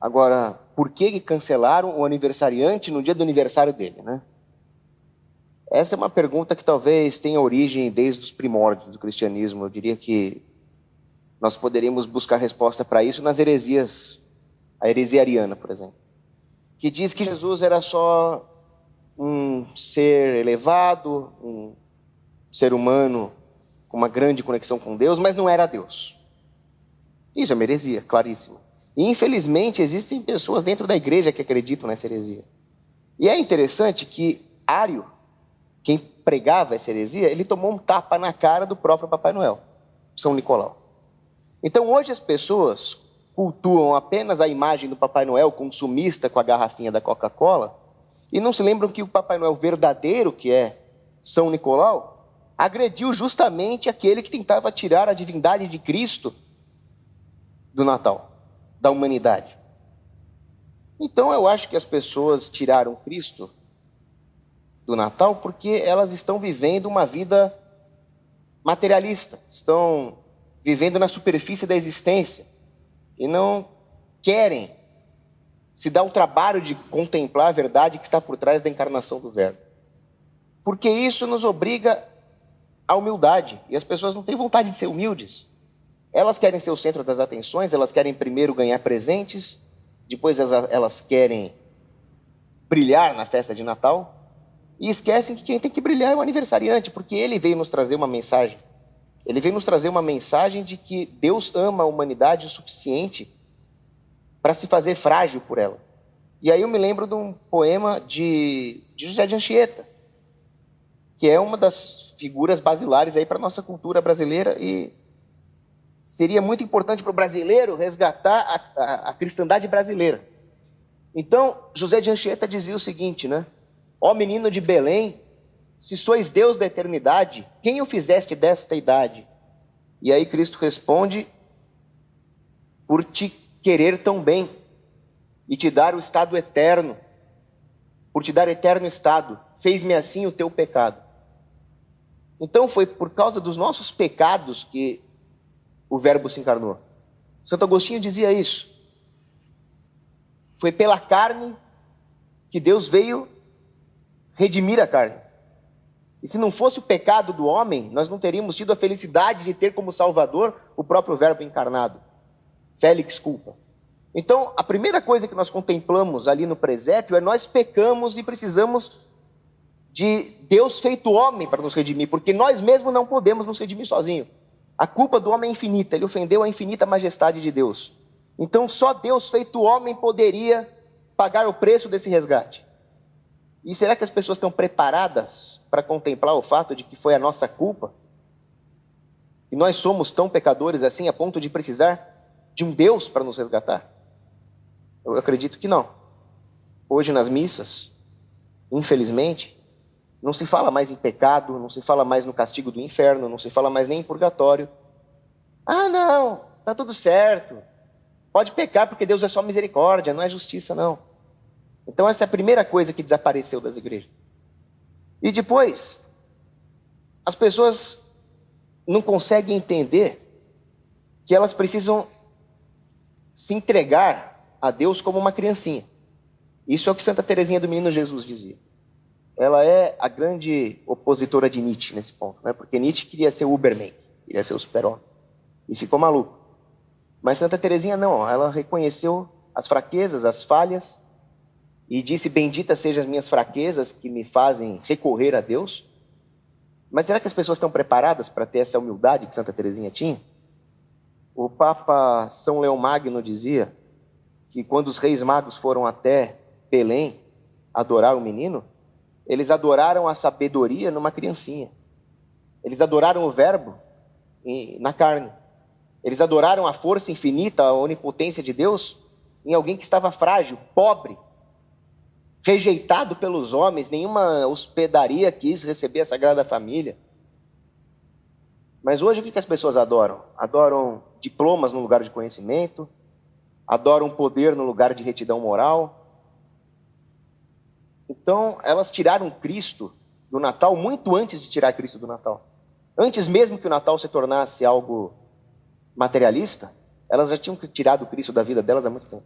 Agora, por que cancelaram o aniversariante no dia do aniversário dele, né? Essa é uma pergunta que talvez tenha origem desde os primórdios do cristianismo. Eu diria que nós poderíamos buscar resposta para isso nas heresias, a heresia ariana, por exemplo, que diz que Jesus era só um ser elevado, um ser humano com uma grande conexão com Deus, mas não era Deus. Isso é uma heresia, claríssima. E infelizmente existem pessoas dentro da igreja que acreditam nessa heresia. E é interessante que Ário, quem pregava essa heresia, ele tomou um tapa na cara do próprio Papai Noel, São Nicolau. Então hoje as pessoas cultuam apenas a imagem do Papai Noel consumista com a garrafinha da Coca-Cola e não se lembram que o Papai Noel verdadeiro, que é São Nicolau, agrediu justamente aquele que tentava tirar a divindade de Cristo do Natal, da humanidade. Então eu acho que as pessoas tiraram Cristo do Natal porque elas estão vivendo uma vida materialista, estão vivendo na superfície da existência e não querem se dar o trabalho de contemplar a verdade que está por trás da encarnação do Verbo. Porque isso nos obriga à humildade, e as pessoas não têm vontade de ser humildes. Elas querem ser o centro das atenções, elas querem primeiro ganhar presentes, depois elas querem brilhar na festa de Natal, e esquecem que quem tem que brilhar é o aniversariante, porque ele veio nos trazer uma mensagem. Ele veio nos trazer uma mensagem de que Deus ama a humanidade o suficiente para se fazer frágil por ela. E aí eu me lembro de um poema de José de Anchieta, que é uma das figuras basilares aí para a nossa cultura brasileira, e seria muito importante para o brasileiro resgatar a cristandade brasileira. Então, José de Anchieta dizia o seguinte, né? Ó menino de Belém, se sois Deus da eternidade, quem o fizeste desta idade? E aí Cristo responde, por te querer tão bem e te dar o estado eterno, por te dar eterno estado, fez-me assim o teu pecado. Então foi por causa dos nossos pecados que o Verbo se encarnou. Santo Agostinho dizia isso. Foi pela carne que Deus veio redimir a carne. E se não fosse o pecado do homem, nós não teríamos tido a felicidade de ter como Salvador o próprio Verbo encarnado. Félix culpa. Então, a primeira coisa que nós contemplamos ali no presépio é nós pecamos e precisamos de Deus feito homem para nos redimir, porque nós mesmos não podemos nos redimir sozinhos. A culpa do homem é infinita, ele ofendeu a infinita majestade de Deus. Então, só Deus feito homem poderia pagar o preço desse resgate. E será que as pessoas estão preparadas para contemplar o fato de que foi a nossa culpa? E nós somos tão pecadores assim a ponto de precisar de um Deus para nos resgatar? Eu acredito que não. Hoje nas missas, infelizmente, não se fala mais em pecado, não se fala mais no castigo do inferno, não se fala mais nem em purgatório. Ah, não, está tudo certo. Pode pecar porque Deus é só misericórdia, não é justiça, não. Então essa é a primeira coisa que desapareceu das igrejas. E depois, as pessoas não conseguem entender que elas precisam se entregar a Deus como uma criancinha. Isso é o que Santa Teresinha do Menino Jesus dizia. Ela é a grande opositora de Nietzsche nesse ponto, né? Porque Nietzsche queria ser o Uberman, queria ser o super-homem, e ficou maluco. Mas Santa Teresinha não, ela reconheceu as fraquezas, as falhas, e disse, bendita sejam as minhas fraquezas que me fazem recorrer a Deus. Mas será que as pessoas estão preparadas para ter essa humildade que Santa Teresinha tinha? O Papa São Leão Magno dizia que quando os reis magos foram até Belém adorar o menino, eles adoraram a sabedoria numa criancinha. Eles adoraram o Verbo na carne. Eles adoraram a força infinita, a onipotência de Deus em alguém que estava frágil, pobre, rejeitado pelos homens. Nenhuma hospedaria quis receber a Sagrada Família. Mas hoje o que as pessoas adoram? Adoram diplomas no lugar de conhecimento, adoram poder no lugar de retidão moral. Então, elas tiraram Cristo do Natal muito antes de tirar Cristo do Natal. Antes mesmo que o Natal se tornasse algo materialista, elas já tinham tirado Cristo da vida delas há muito tempo.